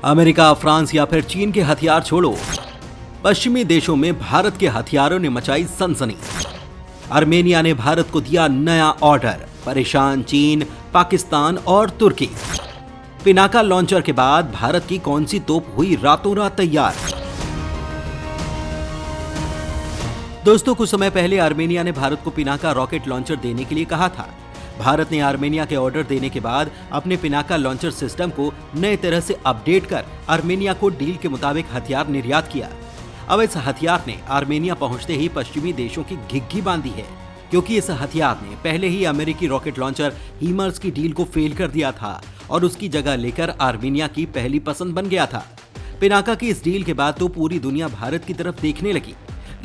America, France या फिर चीन के हथियार छोड़ो, पश्चिमी देशों में भारत के हथियारों ने मचाई सनसनी। आर्मेनिया ने भारत को दिया नया ऑर्डर, परेशान चीन, पाकिस्तान और तुर्की। पिनाका लॉन्चर के बाद भारत की कौन सी तोप हुई रातों रात तैयार? दोस्तों, कुछ समय पहले आर्मेनिया ने भारत को पिनाका रॉकेट लॉन्चर देने के लिए कहा था। भारत ने आर्मेनिया के ऑर्डर देने के बाद अपने पिनाका लॉन्चर सिस्टम को नए तरह से अपडेट कर आर्मेनिया को डील के मुताबिक हथियार निर्यात किया। अब इस हथियार ने आर्मेनिया पहुंचते ही पश्चिमी देशों की घिघी बांधी है, क्योंकि इस हथियार ने पहले ही अमेरिकी रॉकेट लॉन्चर हीमर्स की डील को फेल कर दिया था और उसकी जगह लेकर आर्मेनिया की पहली पसंद बन गया था। पिनाका की इस डील के बाद तो पूरी दुनिया भारत की तरफ देखने लगी।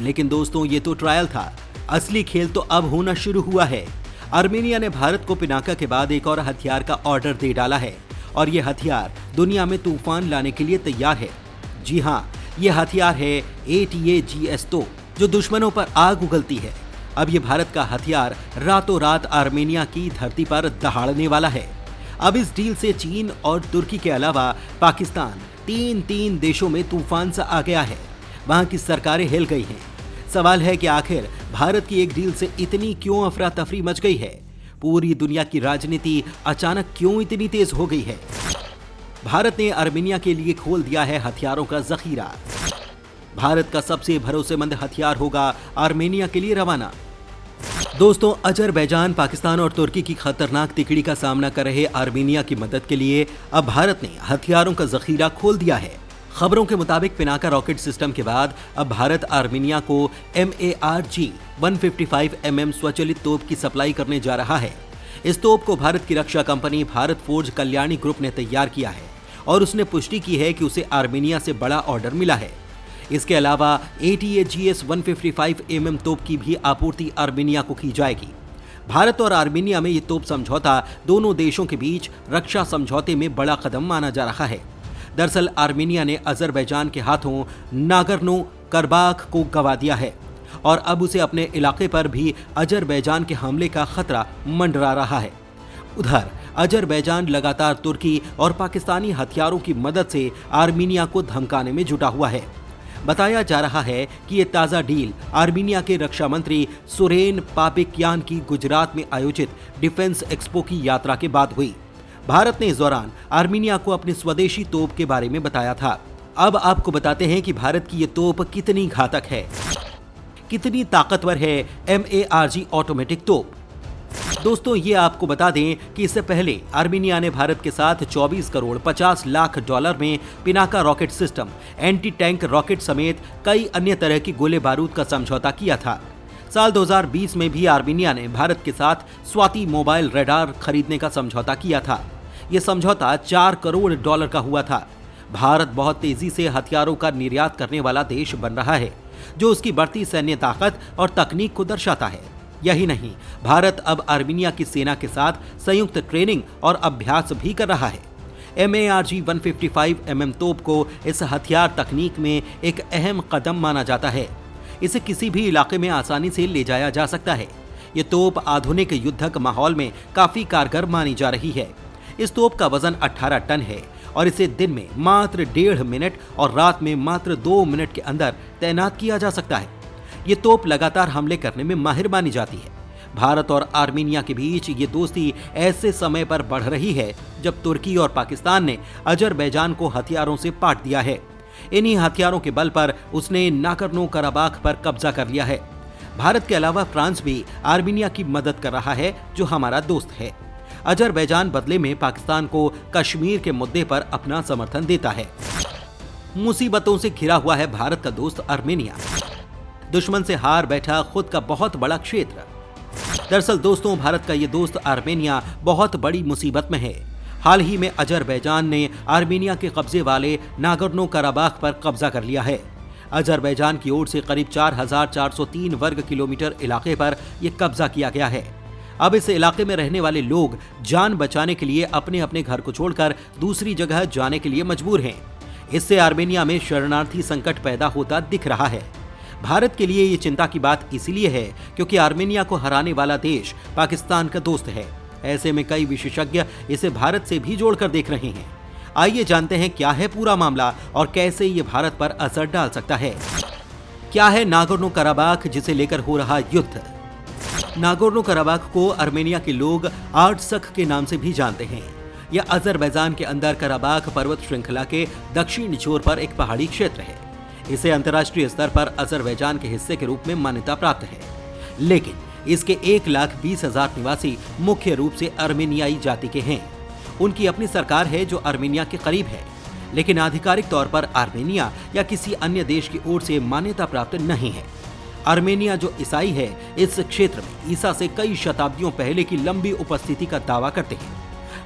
लेकिन दोस्तों, ये तो ट्रायल था, असली खेल तो अब होना शुरू हुआ है। आर्मेनिया ने भारत को पिनाका के बाद एक और हथियार का ऑर्डर दे डाला है और ये हथियार दुनिया में तूफान लाने के लिए तैयार है। जी हाँ, ये हथियार है ATAGS तोप, जो दुश्मनों पर आग उगलती है। अब ये भारत का हथियार रातों रात आर्मेनिया की धरती पर दहाड़ने वाला है। अब इस डील से चीन और तुर्की के अलावा पाकिस्तान तीन देशों में तूफान सा आ गया है। वहां की सरकारें हिल गई हैं। सवाल है कि आखिर भारत की एक डील से इतनी क्यों अफरा तफरी मच गई है? पूरी दुनिया की राजनीति अचानक क्यों इतनी तेज हो गई है? भारत ने आर्मेनिया के लिए खोल दिया है हथियारों का जखीरा। भारत का सबसे भरोसेमंद हथियार होगा आर्मेनिया के लिए रवाना। दोस्तों, अजरबैजान, पाकिस्तान और तुर्की की खतरनाक तिकड़ी का सामना कर रहे आर्मेनिया की मदद के लिए अब भारत ने हथियारों का जखीरा खोल दिया है। खबरों के मुताबिक पिनाका रॉकेट सिस्टम के बाद अब भारत आर्मेनिया को MARG 155 mm स्वचालित तोप की सप्लाई करने जा रहा है। इस तोप को भारत की रक्षा company Bharat forge Kalyani group ने तैयार किया है और उसने पुष्टि की है कि उसे आर्मेनिया से बड़ा ऑर्डर मिला है। इसके अलावा ATAGS 155 mm तोप की भी आपूर्ति आर्मेनिया को की जाएगी। भारत और आर्मेनिया में ये तोप समझौता दोनों देशों के बीच रक्षा समझौते में बड़ा कदम माना जा रहा है। दरअसल आर्मेनिया ने अजरबैजान के हाथों नागोर्नो कराबाख को गंवा दिया है और अब उसे अपने इलाके पर भी अजरबैजान के हमले का खतरा मंडरा रहा है। उधर अजरबैजान लगातार तुर्की और पाकिस्तानी हथियारों की मदद से आर्मेनिया को धमकाने में जुटा हुआ है। बताया जा रहा है कि ये ताज़ा डील आर्मेनिया के रक्षा मंत्री सुरेन पापेक्यान की गुजरात में आयोजित डिफेंस एक्सपो की यात्रा के बाद हुई। भारत ने इस दौरान आर्मेनिया को अपनी स्वदेशी तोप के बारे में बताया था। अब आपको बताते हैं कि भारत की ये तोप कितनी घातक है, कितनी ताकतवर है MARG ऑटोमेटिक तोप। दोस्तों, ये आपको बता दें कि इससे पहले आर्मेनिया ने भारत के साथ 24 करोड़ 50 लाख डॉलर में Pinaka rocket system, anti tank rocket समेत कई अन्य तरह की गोले बारूद का समझौता किया था। साल 2020 में भी आर्मेनिया ने भारत के साथ स्वाति मोबाइल रडार खरीदने का समझौता किया था। यह समझौता 4 करोड़ डॉलर का हुआ था। भारत बहुत तेजी से हथियारों का निर्यात करने वाला देश बन रहा है, जो उसकी बढ़ती सैन्य ताकत और तकनीक को दर्शाता है। यही नहीं, भारत अब आर्मेनिया की सेना के साथ संयुक्त ट्रेनिंग और अभ्यास भी कर रहा है। MARG 155 mm तोप को इस हथियार तकनीक में एक अहम कदम माना जाता है। इसे किसी भी इलाके में आसानी से ले जाया जा सकता है। ये तोप आधुनिक युद्धक माहौल में काफी कारगर मानी जा रही है। इस तोप का वजन 18 टन है और इसे दिन में मात्र 1.5 मिनट और रात में मात्र 2 मिनट के अंदर तैनात किया जा सकता है। ये तोप लगातार हमले करने में माहिर मानी जाती है। भारत और आर्मेनिया के बीच ये दोस्ती ऐसे समय पर बढ़ रही है जब तुर्की और पाकिस्तान ने अजरबैजान को हथियारों से पाट दिया है। इन्हीं हथियारों के बल पर उसने नागोर्नो कराबाख पर कब्जा कर लिया है। भारत के अलावा फ्रांस भी आर्मेनिया की मदद कर रहा है, जो हमारा दोस्त है। अजरबैजान बदले में पाकिस्तान को कश्मीर के मुद्दे पर अपना समर्थन देता है। मुसीबतों से घिरा हुआ है भारत का दोस्त आर्मेनिया। दुश्मन से हार बैठा खुद का बहुत बड़ा क्षेत्र। दरअसल दोस्तों, भारत का ये दोस्त आर्मेनिया बहुत बड़ी मुसीबत में है। हाल ही में अजरबैजान ने आर्मेनिया के कब्जे वाले नागोर्नो कराबाख पर कब्जा कर लिया है। अजरबैजान की ओर से करीब 4403 वर्ग किलोमीटर इलाके पर यह कब्जा किया गया है। अब इस इलाके में रहने वाले लोग जान बचाने के लिए अपने अपने घर को छोड़कर दूसरी जगह जाने के लिए मजबूर हैं। इससे आर्मेनिया में शरणार्थी संकट पैदा होता दिख रहा है। भारत के लिए ये चिंता की बात इसलिए है क्योंकि आर्मेनिया को हराने वाला देश पाकिस्तान का दोस्त है। ऐसे में कई विशेषज्ञ इसे भारत से भी जोड़कर देख रहे हैं। आइए जानते हैं क्या है पूरा मामला और कैसे ये भारत पर असर डाल सकता है। क्या है नागोर्नो कराबाख, जिसे लेकर हो रहा युद्ध? नागोर्नो कराबाख को अर्मेनिया के लोग आर्टसख के नाम से भी जानते हैं। यह अजरबैजान के अंदर कराबाख पर्वत श्रृंखला के दक्षिण छोर पर एक पहाड़ी क्षेत्र है। इसे अंतर्राष्ट्रीय स्तर पर अजरबैजान के हिस्से के रूप में मान्यता प्राप्त है, लेकिन इसके 1,20,000 निवासी मुख्य रूप से अर्मेनियाई जाति के हैं। उनकी अपनी सरकार है जो अर्मेनिया के करीब है, लेकिन आधिकारिक तौर पर अर्मेनिया या किसी अन्य देश की ओर से मान्यता प्राप्त नहीं है। अर्मेनिया जो ईसाई है, इस क्षेत्र में ईसा से कई शताब्दियों पहले की लंबी उपस्थिति का दावा करते हैं।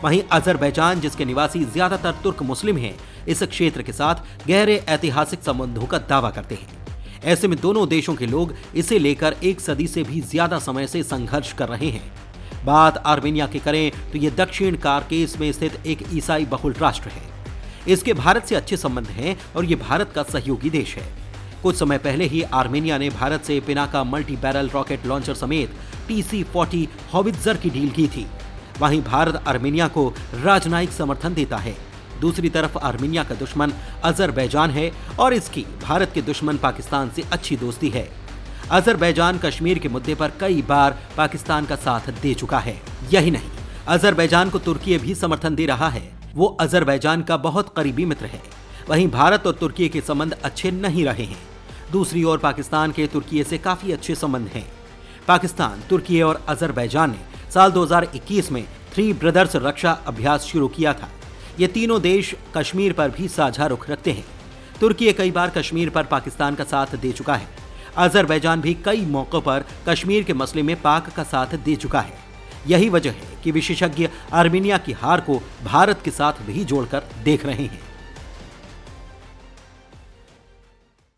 वहीं अजरबैजान, जिसके निवासी ज्यादातर तुर्क मुस्लिम हैं, इस क्षेत्र के साथ गहरे ऐतिहासिक संबंधों का दावा करते हैं। ऐसे में दोनों देशों के लोग इसे लेकर एक सदी से भी ज्यादा समय से संघर्ष कर रहे हैं। बात आर्मेनिया की करें तो ये दक्षिण कारकेस में स्थित एक ईसाई बहुल राष्ट्र है। इसके भारत से अच्छे संबंध हैं और ये भारत का सहयोगी देश है। कुछ समय पहले ही आर्मेनिया ने भारत से Pinaka multi barrel rocket launcher समेत TC-40 हॉवित्जर की डील की थी। वहीं भारत अर्मेनिया को राजनयिक समर्थन देता है। दूसरी तरफ अर्मेनिया का दुश्मन अजरबैजान है और इसकी भारत के दुश्मन पाकिस्तान से अच्छी दोस्ती है। अजरबैजान कश्मीर के मुद्दे पर कई बार पाकिस्तान का साथ दे चुका है। यही नहीं, अजरबैजान को तुर्की भी समर्थन दे रहा है। वो अजरबैजान का बहुत करीबी मित्र है। वहीं भारत और तुर्की के संबंध अच्छे नहीं रहे हैं। दूसरी ओर पाकिस्तान के तुर्की से काफी अच्छे संबंध हैं। पाकिस्तान, तुर्की और अजरबैजान ने साल 2021 में 3 ब्रदर्स रक्षा अभ्यास शुरू किया था। ये तीनों देश कश्मीर पर भी साझा रुख रखते हैं। तुर्की कई बार कश्मीर पर पाकिस्तान का साथ दे चुका है। अजरबैजान भी कई मौकों पर कश्मीर के मसले में पाक का साथ दे चुका है। यही वजह है कि विशेषज्ञ आर्मेनिया की हार को भारत के साथ भी जोड़कर देख रहे हैं।